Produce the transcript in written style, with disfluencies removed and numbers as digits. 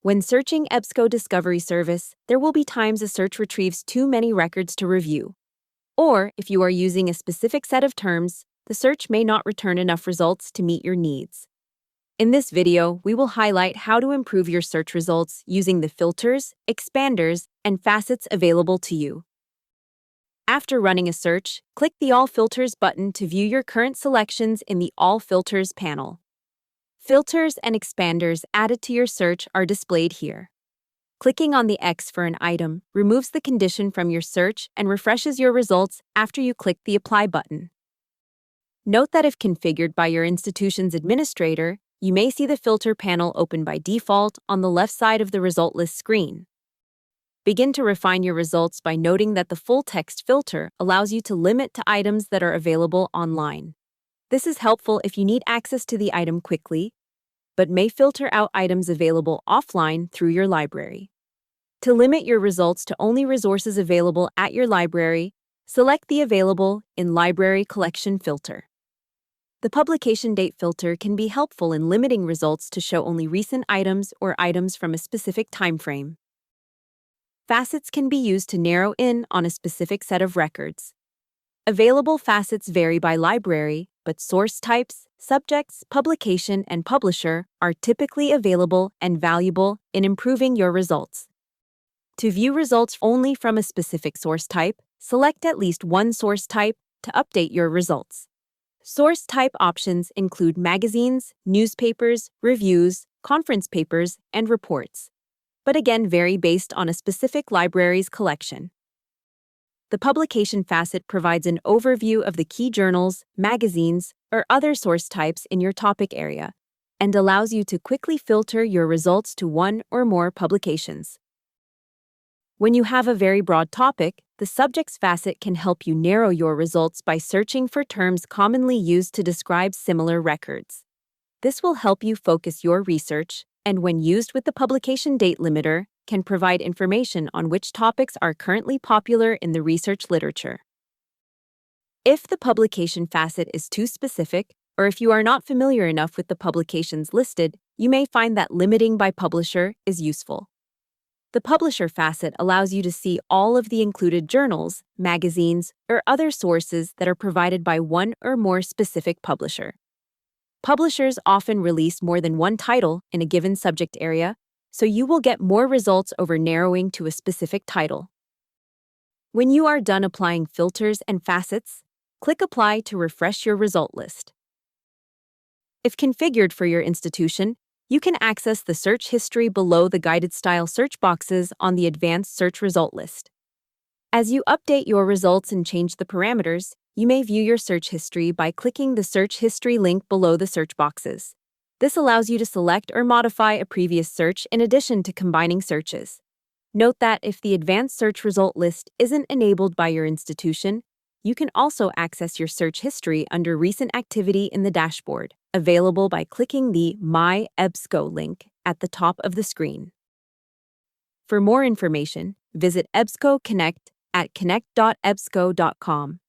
When searching EBSCO Discovery Service, there will be times a search retrieves too many records to review. Or, if you are using a specific set of terms, the search may not return enough results to meet your needs. In this video, we will highlight how to improve your search results using the filters, expanders, and facets available to you. After running a search, click the All Filters button to view your current selections in the All Filters panel. Filters and expanders added to your search are displayed here. Clicking on the X for an item removes the condition from your search and refreshes your results after you click the Apply button. Note that if configured by your institution's administrator, you may see the filter panel open by default on the left side of the result list screen. Begin to refine your results by noting that the full text filter allows you to limit to items that are available online. This is helpful if you need access to the item quickly, but may filter out items available offline through your library. To limit your results to only resources available at your library, select the Available in Library Collection filter. The publication date filter can be helpful in limiting results to show only recent items or items from a specific time frame. Facets can be used to narrow in on a specific set of records. Available facets vary by library, but source types, subjects, publication, and publisher are typically available and valuable in improving your results. To view results only from a specific source type, select at least one source type to update your results. Source type options include magazines, newspapers, reviews, conference papers, and reports, but again vary based on a specific library's collection. The publication facet provides an overview of the key journals, magazines, or other source types in your topic area and allows you to quickly filter your results to one or more publications. When you have a very broad topic, the subjects facet can help you narrow your results by searching for terms commonly used to describe similar records. This will help you focus your research, and when used with the publication date limiter, can provide information on which topics are currently popular in the research literature. If the publication facet is too specific, or if you are not familiar enough with the publications listed, you may find that limiting by publisher is useful. The publisher facet allows you to see all of the included journals, magazines, or other sources that are provided by one or more specific publisher. Publishers often release more than one title in a given subject area, so you will get more results over narrowing to a specific title. When you are done applying filters and facets, click Apply to refresh your result list. If configured for your institution, you can access the search history below the guided style search boxes on the Advanced Search Result list. As you update your results and change the parameters, you may view your search history by clicking the Search History link below the search boxes. This allows you to select or modify a previous search in addition to combining searches. Note that if the Advanced Search Result list isn't enabled by your institution, you can also access your search history under Recent Activity in the dashboard, available by clicking the My EBSCO link at the top of the screen. For more information, visit EBSCO Connect at connect.ebsco.com.